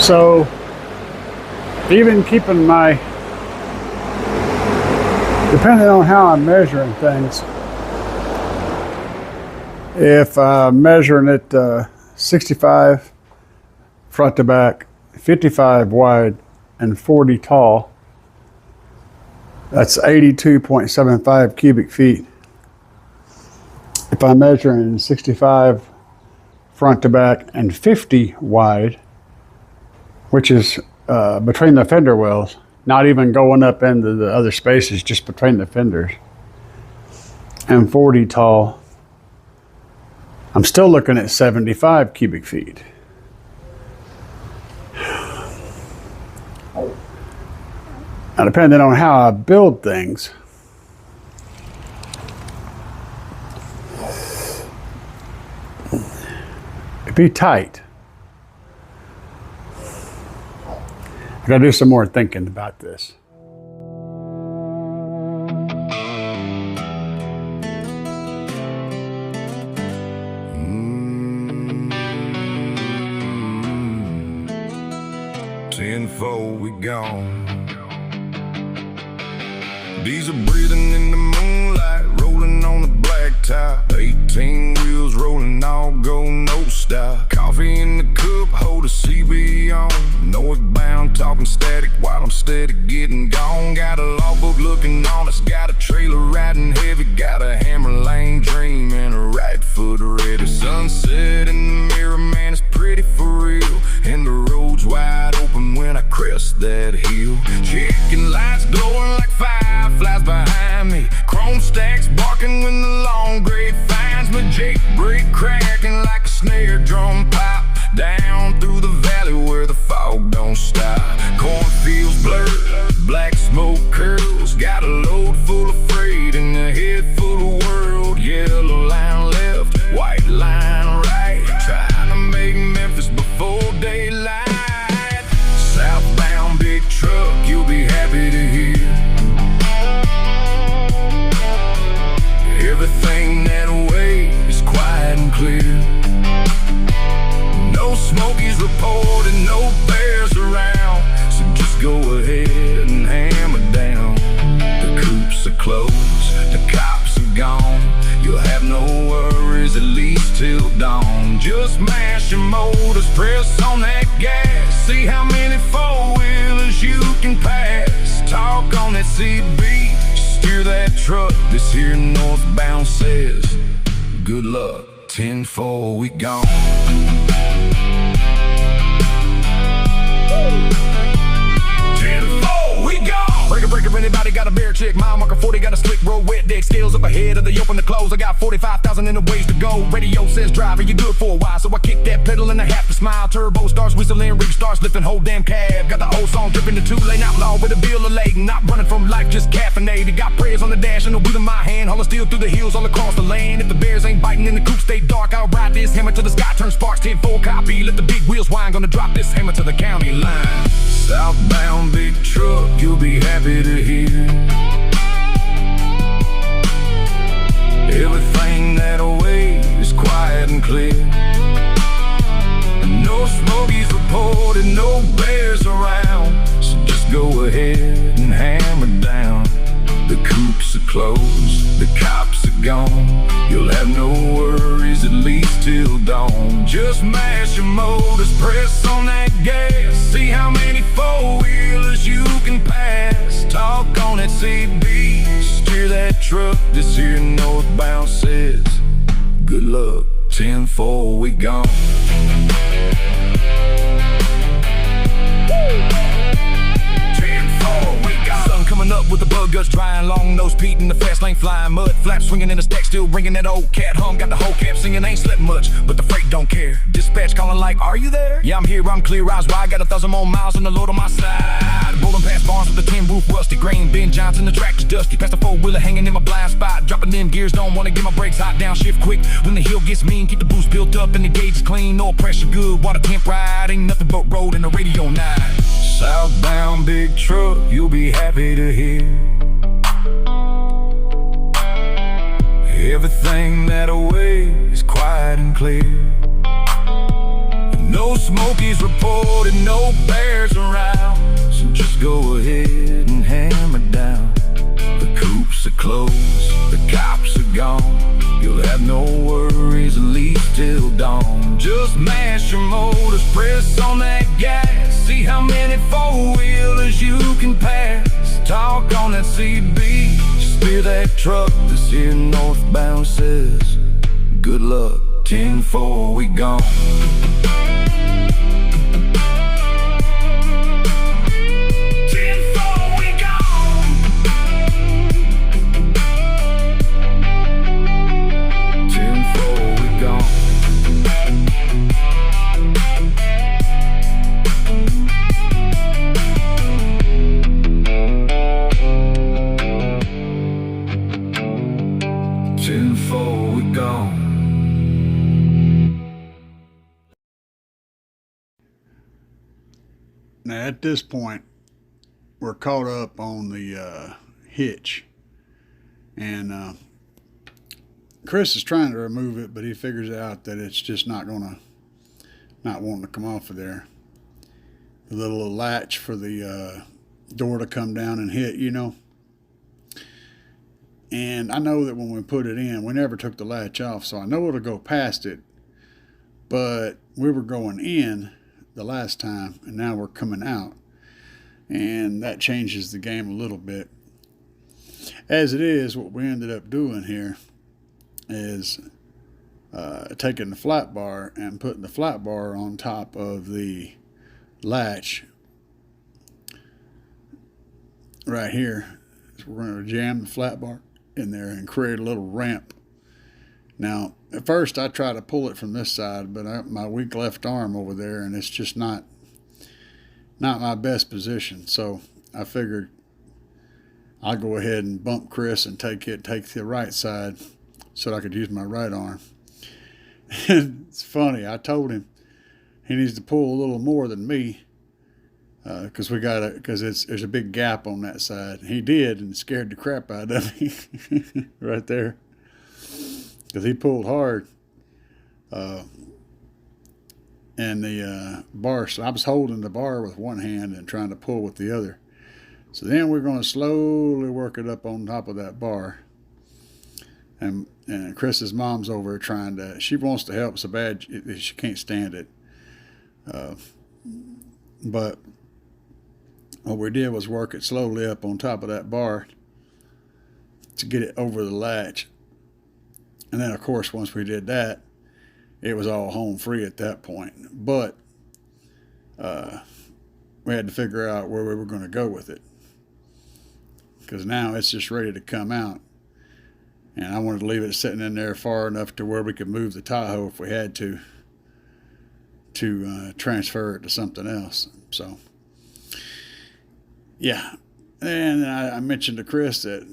So even keeping my, depending on how I'm measuring things, if I'm measuring it 65 front to back, 55 wide, and 40 tall, that's 82.75 cubic feet. If I'm measuring 65 front to back and 50 wide, which is between the fender wells, not even going up into the other spaces, just between the fenders, and 40 tall, I'm still looking at 75 cubic feet. Now, depending on how I build things, it'd be tight. I gotta do some more thinking about this. Tenfold we gone. Diesel breathing in the moonlight, rolling on the blacktop. 18 wheels rolling, all go no stop. Coffee in the cup, hold a CB on. Northbound, talking static while I'm steady getting gone. Got a logbook looking on us, got a trailer riding heavy. Got a hammer lane dream and a right foot ready. Sunset in the mirror, man, it's pretty for real. And the road's wide open when I crest that hill. Chicken lights glowing like fireflies behind me. Chrome stacks barking when the long gray finds me. Jake brake cracking like a snare drum pop. Down through the valley where the fog don't stop. Cornfields blurred, black smoke curls. Got a load full of freight and a head full of world. Yellow line left, white line right. Trying to make Memphis before daylight. Southbound big truck, you'll be happy to hear. Everything that way is quiet and clear. No Smokies reported, no bears around. So just go ahead and hammer down. The coops are closed, the cops are gone. You'll have no worries at least till dawn. Just mash your motors, press on that gas. See how many four-wheelers you can pass. Talk on that CB, steer that truck. This here northbound says, good luck, 10-4, we gone. 10-4, we gone. Breaker, anybody got a bear chick? Mile marker 40, got a slick road, wet deck. Scales up ahead of the open to close. I got 45,000 in the ways to go. Radio says driver, you good for a while. So I kick that pedal and I have to smile. Turbo starts whistling, rig starts lifting, whole damn cab. Got the old song dripping the two-lane outlaw with a bill of lading. Not running from life, just caffeinated. Got prayers on the dash and a wheel in my hand. Hauling steel through the hills all across the land. If the bears ain't biting and the coupe stay dark, I'll ride this hammer till the sky turns sparks. 10-4 copy, let the big wheels whine. Gonna drop this hammer to the county line. Southbound big truck, you'll be happy to hear. Everything that way is quiet and clear. And no Smokies reported, no bears around. So just go ahead and hammer down. The coops are closed, the cops are gone. You'll have no worries at least till dawn. Just mash your motors, press on that gas. See how many four-wheelers you can pass. Talk on that CB, steer that truck. This here northbound says, good luck, 10-4, we gone. Coming up with the bug guts drying, long nose Pete in the fast lane flying, mud flaps swinging in the stack, still ringing that old cat hum. Got the whole cab singing, ain't slept much, but the freight don't care. Dispatch calling like, are you there? Yeah, I'm here, I'm clear, eyes wide, got 1,000 more miles on the load on my side. Rolling past barns with the tin roof rusty, grain bin Johnson, the tractor's dusty. Past the four-wheeler hanging in my blind spot, dropping them gears, don't wanna get my brakes hot, down shift quick. When the hill gets mean, keep the boost built up and the gauge is clean, no pressure good, water temp ride, ain't nothing but road and the radio night. Southbound big truck, you'll be happy to hear. Everything that way is quiet and clear. No Smokey's reported no bears around, so just go ahead and hammer down. The coops are closed, the cops are gone. You'll have no worries, at least till dawn. Just mash your motors, press on that gas. See how many four-wheelers you can pass. Talk on that CB, just steer that truck. This here northbound says, good luck. 10-4, we gone. 10-4, we gone. 10-4, we gone. 10-4, we gone. Now at this point, we're caught up on the hitch, and Chris is trying to remove it, but he figures out that it's just not wanting to come off of there. The little latch for the door to come down and hit, you know. And I know that when we put it in, we never took the latch off, so I know it'll go past it. But we were going in the last time, and now we're coming out, and that changes the game a little bit. As it is, what we ended up doing here is taking the flat bar and putting the flat bar on top of the latch right here. So we're going to jam the flat bar in there and create a little ramp. Now, at first I try to pull it from this side, but my weak left arm over there, and it's just not my best position. So I figured I'll go ahead and bump Chris and take the right side so that I could use my right arm. And it's funny, I told him he needs to pull a little more than me because there's a big gap on that side. He did, and it scared the crap out of me right there. Because he pulled hard, and the bar, so I was holding the bar with one hand and trying to pull with the other. So then we're going to slowly work it up on top of that bar. And Chris's mom's over trying to, she wants to help so bad she can't stand it. But what we did was work it slowly up on top of that bar to get it over the latch. And then, of course, once we did that, it was all home free at that point. But we had to figure out where we were going to go with it, because now it's just ready to come out. And I wanted to leave it sitting in there far enough to where we could move the Tahoe if we had to transfer it to something else. So, yeah. And I mentioned to Chris that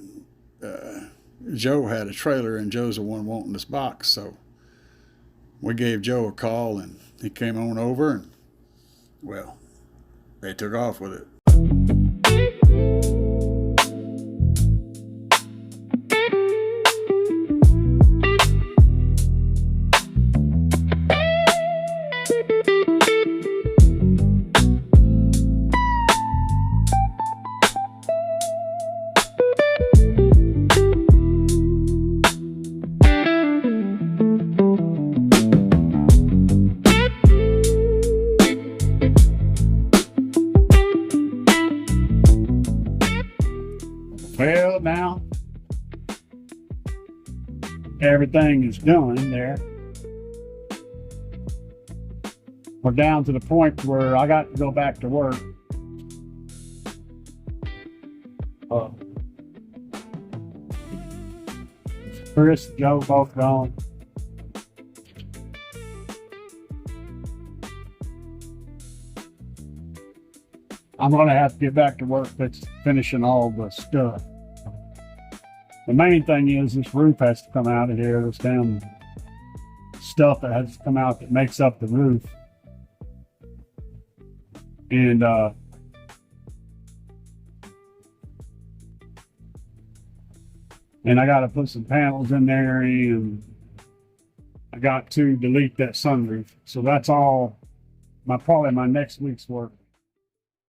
Joe had a trailer, and Joe's the one wanting this box. So we gave Joe a call, and he came on over, and, well, they took off with it. Well, now everything is done there. We're down to the point where I got to go back to work. Chris and Joe both gone. I'm going to have to get back to work finishing all the stuff. The main thing is this roof has to come out of here. This damn stuff that has to come out that makes up the roof. And I got to put some panels in there, and I got to delete that sunroof. So that's all probably my next week's work.